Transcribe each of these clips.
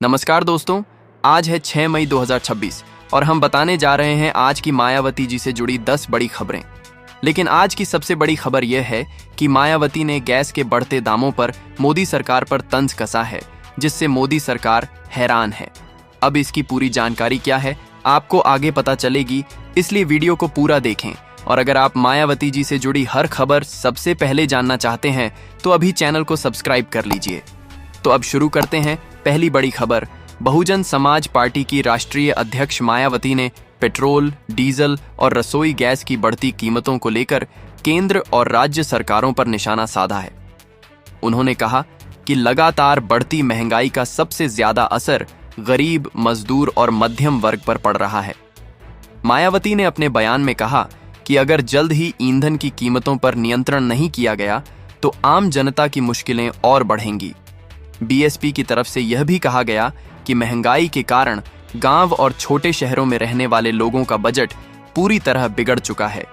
नमस्कार दोस्तों, आज है 6 मई 2026 और हम बताने जा रहे हैं आज की मायावती जी से जुड़ी 10 बड़ी खबरें। लेकिन आज की सबसे बड़ी खबर यह है कि मायावती ने गैस के बढ़ते दामों पर मोदी सरकार पर तंज कसा है, जिससे मोदी सरकार हैरान है। अब इसकी पूरी जानकारी क्या है आपको आगे पता चलेगी, इसलिए वीडियो को पूरा देखें। और अगर आप मायावती जी से जुड़ी हर खबर सबसे पहले जानना चाहते हैं तो अभी चैनल को सब्सक्राइब कर लीजिए। तो अब शुरू करते हैं। पहली बड़ी खबर, बहुजन समाज पार्टी की राष्ट्रीय अध्यक्ष मायावती ने पेट्रोल, डीजल और रसोई गैस की बढ़ती कीमतों को लेकर केंद्र और राज्य सरकारों पर निशाना साधा है। उन्होंने कहा कि लगातार बढ़ती महंगाई का सबसे ज्यादा असर गरीब, मजदूर और मध्यम वर्ग पर पड़ रहा है। मायावती ने अपने बयान में कहा कि अगर जल्द ही ईंधन की कीमतों पर नियंत्रण नहीं किया गया तो आम जनता की मुश्किलें और बढ़ेंगी। बीएसपी की तरफ से यह भी कहा गया कि महंगाई के कारण गांव और छोटे शहरों में रहने वाले लोगों का बजट पूरी तरह बिगड़ चुका है।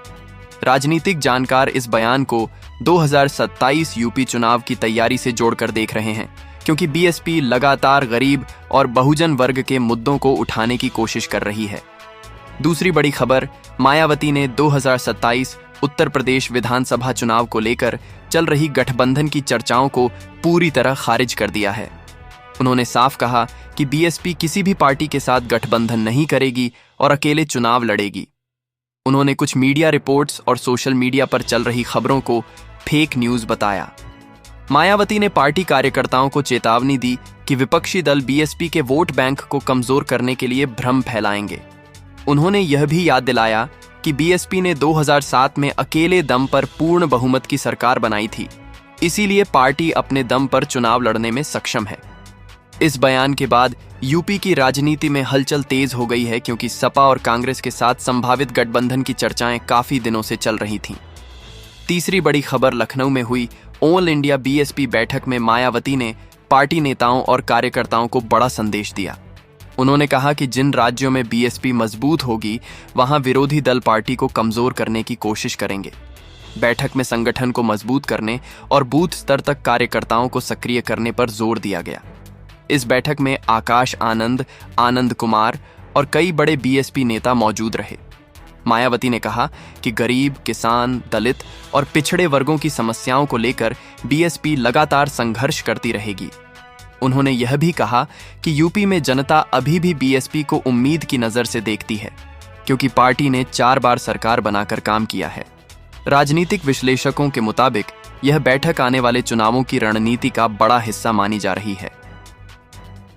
राजनीतिक जानकार इस बयान को 2027 यूपी चुनाव की तैयारी से जोड़कर देख रहे हैं, क्योंकि बीएसपी लगातार गरीब और बहुजन वर्ग के मुद्दों को उठाने की कोशिश कर रही है। दूसरी बड़ी खबर, मायावती ने 2027 उत्तर प्रदेश विधानसभा चुनाव को लेकर चल रही गठबंधन की चर्चाओं को पूरी तरह खारिज कर दिया है। उन्होंने साफ कहा कि बीएसपी किसी भी पार्टी के साथ गठबंधन नहीं करेगी और अकेले चुनाव लड़ेगी। उन्होंने कुछ मीडिया रिपोर्ट्स और सोशल मीडिया पर चल रही खबरों को फेक न्यूज बताया। मायावती ने पार्टी कार्यकर्ताओं को चेतावनी दी कि विपक्षी दल बीएसपी के वोट बैंक को कमजोर करने के लिए भ्रम फैलाएंगे। उन्होंने यह भी याद दिलाया कि बीएसपी ने 2007 में अकेले दम पर पूर्ण बहुमत की सरकार बनाई थी, इसीलिए पार्टी अपने दम पर चुनाव लड़ने में सक्षम है। इस बयान के बाद यूपी की राजनीति में हलचल तेज हो गई है, क्योंकि सपा और कांग्रेस के साथ संभावित गठबंधन की चर्चाएं काफी दिनों से चल रही थीं। तीसरी बड़ी खबर, लखनऊ में हुई ऑल इंडिया बीएसपी बैठक में मायावती ने पार्टी नेताओं और कार्यकर्ताओं को बड़ा संदेश दिया। उन्होंने कहा कि जिन राज्यों में बीएसपी मजबूत होगी वहां विरोधी दल पार्टी को कमजोर करने की कोशिश करेंगे। बैठक में संगठन को मजबूत करने और बूथ स्तर तक कार्यकर्ताओं को सक्रिय करने पर जोर दिया गया। इस बैठक में आकाश आनंद, आनंद कुमार और कई बड़े बीएसपी नेता मौजूद रहे। मायावती ने कहा कि गरीब, किसान, दलित और पिछड़े वर्गों की समस्याओं को लेकर बीएसपी लगातार संघर्ष करती रहेगी। उन्होंने यह भी कहा कि यूपी में जनता अभी भी बीएसपी को उम्मीद की नजर से देखती है, क्योंकि पार्टी ने 4 बार सरकार बनाकर काम किया है। राजनीतिक विश्लेषकों के मुताबिक यह बैठक आने वाले चुनावों की रणनीति का बड़ा हिस्सा मानी जा रही है।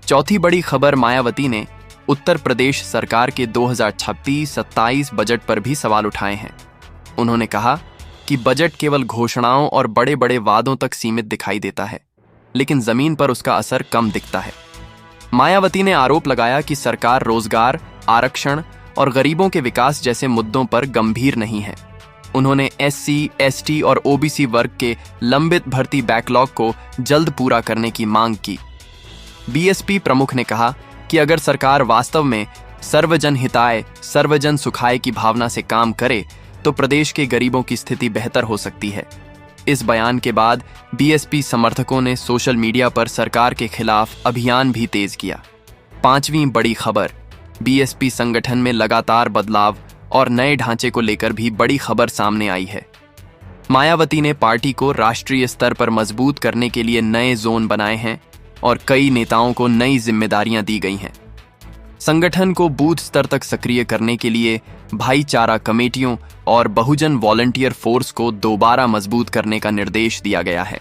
चौथी बड़ी खबर, मायावती ने उत्तर प्रदेश सरकार के 2026-27 बजट पर भी सवाल उठाए हैं। उन्होंने कहा कि बजट केवल घोषणाओं और बड़े बड़े वादों तक सीमित दिखाई देता है, लेकिन जमीन पर उसका असर कम दिखता है। मायावती ने आरोप लगाया कि सरकार रोजगार, आरक्षण और गरीबों के विकास जैसे मुद्दों पर गंभीर नहीं है। उन्होंने एससी, एसटी और ओबीसी वर्ग के लंबित भर्ती बैकलॉग को जल्द पूरा करने की मांग की। बीएसपी प्रमुख ने कहा कि अगर सरकार वास्तव में सर्वजन हिताय, सर्वजन सुखाय की भावना से काम करे तो प्रदेश के गरीबों की स्थिति बेहतर हो सकती है। इस बयान के बाद बीएसपी समर्थकों ने सोशल मीडिया पर सरकार के खिलाफ अभियान भी तेज किया। पांचवीं बड़ी खबर, बीएसपी संगठन में लगातार बदलाव और नए ढांचे को लेकर भी बड़ी खबर सामने आई है। मायावती ने पार्टी को राष्ट्रीय स्तर पर मजबूत करने के लिए नए जोन बनाए हैं और कई नेताओं को नई जिम्मेदारियां दी गई हैं। संगठन को बूथ स्तर तक सक्रिय करने के लिए भाईचारा कमेटियों और बहुजन वॉलंटियर फोर्स को दोबारा मजबूत करने का निर्देश दिया गया है।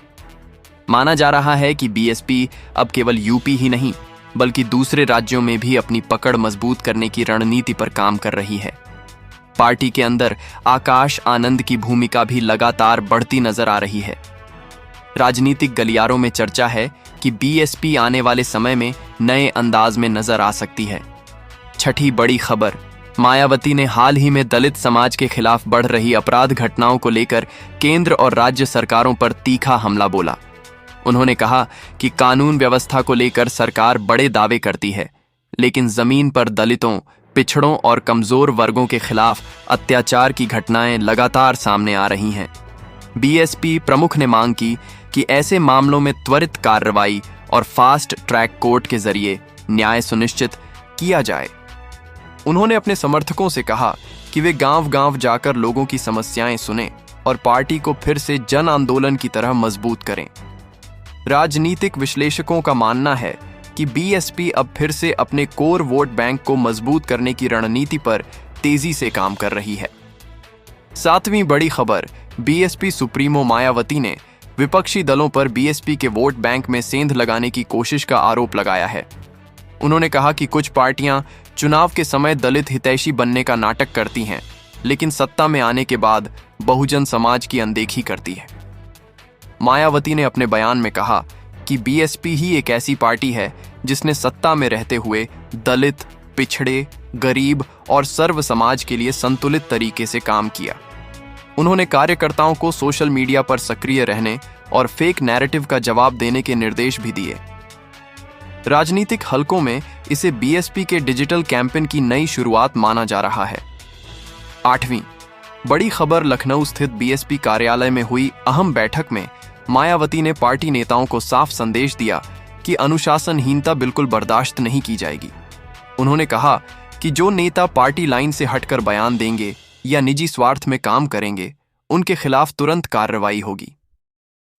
माना जा रहा है कि बीएसपी अब केवल यूपी ही नहीं बल्कि दूसरे राज्यों में भी अपनी पकड़ मजबूत करने की रणनीति पर काम कर रही है। पार्टी के अंदर आकाश आनंद की भूमिका भी लगातार बढ़ती नजर आ रही है। राजनीतिक गलियारों में चर्चा है कि बीएसपी आने वाले समय में नए अंदाज में नजर आ सकती है। छठी बड़ी खबर, मायावती ने हाल ही में दलित समाज के खिलाफ बढ़ रही अपराध घटनाओं को लेकर केंद्र और राज्य सरकारों पर तीखा हमला बोला। उन्होंने कहा कि कानून व्यवस्था को लेकर सरकार बड़े दावे करती है, लेकिन जमीन पर दलितों, पिछड़ों और कमजोर वर्गों के खिलाफ अत्याचार की घटनाएं लगातार सामने आ रही हैं। बीएसपी प्रमुख ने मांग की कि ऐसे मामलों में त्वरित कार्रवाई और फास्ट ट्रैक कोर्ट के जरिए न्याय सुनिश्चित किया जाए। उन्होंने अपने समर्थकों से कहा कि वे गांव-गांव जाकर लोगों की समस्याएं सुनें और पार्टी को फिर से जन आंदोलन की तरह मजबूत करें। राजनीतिक विश्लेषकों का मानना है कि बीएसपी अब फिर से अपने कोर वोट बैंक को मजबूत करने की रणनीति पर तेजी से काम कर रही है। सातवीं बड़ी खबर, बीएसपी सुप्रीमो मायावती ने विपक्षी दलों पर बीएसपी के वोट बैंक में सेंध लगाने की कोशिश का आरोप लगाया है। उन्होंने कहा कि कुछ पार्टियां चुनाव के समय दलित हितैषी बनने का नाटक करती हैं, लेकिन सत्ता में आने के बाद बहुजन समाज की अनदेखी करती है। मायावती ने अपने बयान में कहा कि बीएसपी ही एक ऐसी पार्टी है जिसने सत्ता में रहते हुए दलित, पिछड़े, गरीब और सर्व समाज के लिए संतुलित तरीके से काम किया। उन्होंने कार्यकर्ताओं को सोशल मीडिया पर सक्रिय रहने और फेक नैरेटिव का जवाब देने के निर्देश भी दिए। राजनीतिक हलकों में इसे बीएसपी के डिजिटल कैंपेन की नई शुरुआत माना जा रहा है। आठवीं बड़ी खबर, लखनऊ स्थित बीएसपी कार्यालय में हुई अहम बैठक में मायावती ने पार्टी नेताओं को साफ संदेश दिया कि अनुशासनहीनता बिल्कुल बर्दाश्त नहीं की जाएगी। उन्होंने कहा कि जो नेता पार्टी लाइन से हटकर बयान देंगे या निजी स्वार्थ में काम करेंगे, उनके खिलाफ तुरंत कार्रवाई होगी।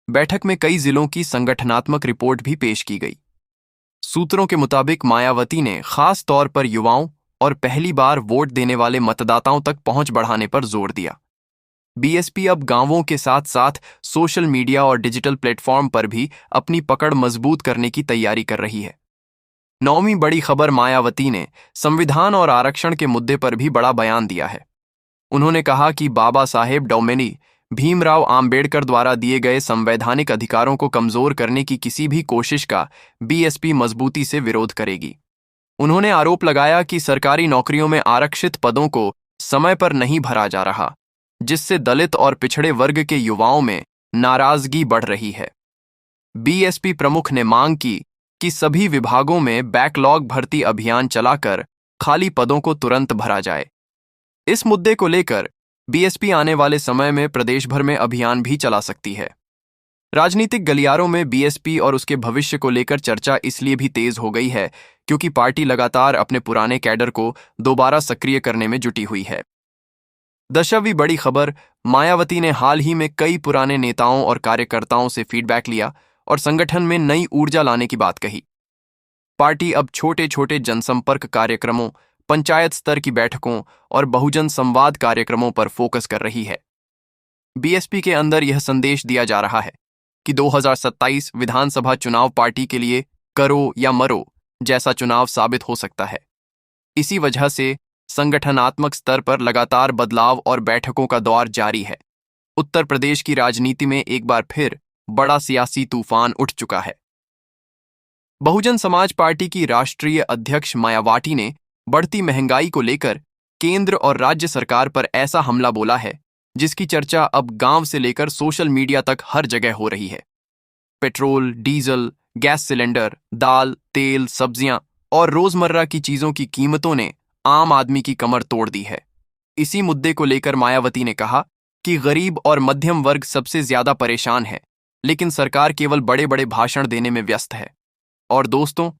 बैठक में कई जिलों की संगठनात्मक रिपोर्ट भी पेश की गई। सूत्रों के मुताबिक मायावती ने खास तौर पर युवाओं और पहली बार वोट देने वाले मतदाताओं तक पहुंच बढ़ाने पर जोर दिया। बीएसपी अब गांवों के साथ साथ सोशल मीडिया और डिजिटल प्लेटफॉर्म पर भी अपनी पकड़ मजबूत करने की तैयारी कर रही है। नौवीं बड़ी खबर, मायावती ने संविधान और आरक्षण के मुद्दे पर भी बड़ा बयान दिया है। उन्होंने कहा कि बाबा साहेब डॉमिनी भीमराव आम्बेडकर द्वारा दिए गए संवैधानिक अधिकारों को कमजोर करने की किसी भी कोशिश का बीएसपी मजबूती से विरोध करेगी। उन्होंने आरोप लगाया कि सरकारी नौकरियों में आरक्षित पदों को समय पर नहीं भरा जा रहा, जिससे दलित और पिछड़े वर्ग के युवाओं में नाराजगी बढ़ रही है। बीएसपी प्रमुख ने मांग की कि सभी विभागों में बैकलॉग भर्ती अभियान चलाकर खाली पदों को तुरंत भरा जाए। इस मुद्दे को लेकर बीएसपी आने वाले समय में प्रदेश भर में अभियान भी चला सकती है। राजनीतिक गलियारों में बीएसपी और उसके भविष्य को लेकर चर्चा इसलिए भी तेज हो गई है क्योंकि पार्टी लगातार अपने पुराने कैडर को दोबारा सक्रिय करने में जुटी हुई है। 10वीं बड़ी खबर, मायावती ने हाल ही में कई पुराने नेताओं और कार्यकर्ताओं से फीडबैक लिया और संगठन में नई ऊर्जा लाने की बात कही। पार्टी अब छोटे छोटे जनसंपर्क कार्यक्रमों, पंचायत स्तर की बैठकों और बहुजन संवाद कार्यक्रमों पर फोकस कर रही है। बीएसपी के अंदर यह संदेश दिया जा रहा है कि 2027 विधानसभा चुनाव पार्टी के लिए करो या मरो जैसा चुनाव साबित हो सकता है। इसी वजह से संगठनात्मक स्तर पर लगातार बदलाव और बैठकों का दौर जारी है। उत्तर प्रदेश की राजनीति में एक बार फिर बड़ा सियासी तूफान उठ चुका है। बहुजन समाज पार्टी की राष्ट्रीय अध्यक्ष मायावती ने बढ़ती महंगाई को लेकर केंद्र और राज्य सरकार पर ऐसा हमला बोला है जिसकी चर्चा अब गांव से लेकर सोशल मीडिया तक हर जगह हो रही है। पेट्रोल, डीजल, गैस सिलेंडर, दाल, तेल, सब्जियां और रोजमर्रा की चीजों की कीमतों ने आम आदमी की कमर तोड़ दी है। इसी मुद्दे को लेकर मायावती ने कहा कि गरीब और मध्यम वर्ग सबसे ज्यादा परेशान है, लेकिन सरकार केवल बड़े बड़े भाषण देने में व्यस्त है। और दोस्तों,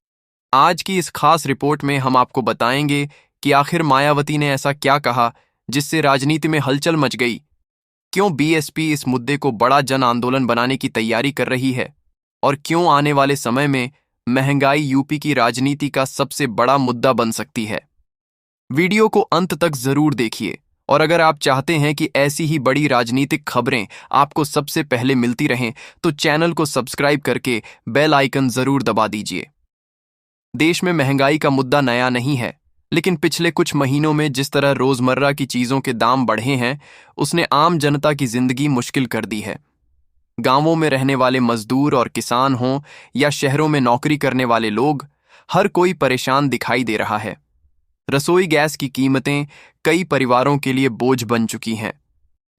आज की इस खास रिपोर्ट में हम आपको बताएंगे कि आखिर मायावती ने ऐसा क्या कहा जिससे राजनीति में हलचल मच गई, क्यों बीएसपी इस मुद्दे को बड़ा जन आंदोलन बनाने की तैयारी कर रही है और क्यों आने वाले समय में महंगाई यूपी की राजनीति का सबसे बड़ा मुद्दा बन सकती है। वीडियो को अंत तक जरूर देखिए और अगर आप चाहते हैं कि ऐसी ही बड़ी राजनीतिक खबरें आपको सबसे पहले मिलती रहें तो चैनल को सब्सक्राइब करके बेल आइकन जरूर दबा दीजिए। देश में महंगाई का मुद्दा नया नहीं है, लेकिन पिछले कुछ महीनों में जिस तरह रोजमर्रा की चीजों के दाम बढ़े हैं, उसने आम जनता की जिंदगी मुश्किल कर दी है। गांवों में रहने वाले मजदूर और किसान हों या शहरों में नौकरी करने वाले लोग, हर कोई परेशान दिखाई दे रहा है। रसोई गैस की कीमतें कई परिवारों के लिए बोझ बन चुकी हैं।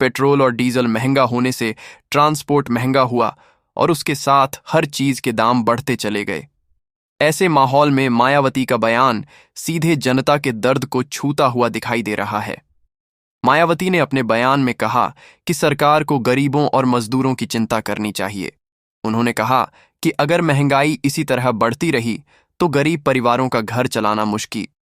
पेट्रोल और डीजल महंगा होने से ट्रांसपोर्ट महंगा हुआ और उसके साथ हर चीज के दाम बढ़ते चले गए। ऐसे माहौल में मायावती का बयान सीधे जनता के दर्द को छूता हुआ दिखाई दे रहा है। मायावती ने अपने बयान में कहा कि सरकार को गरीबों और मजदूरों की चिंता करनी चाहिए। उन्होंने कहा कि अगर महंगाई इसी तरह बढ़ती रही तो गरीब परिवारों का घर चलाना मुश्किल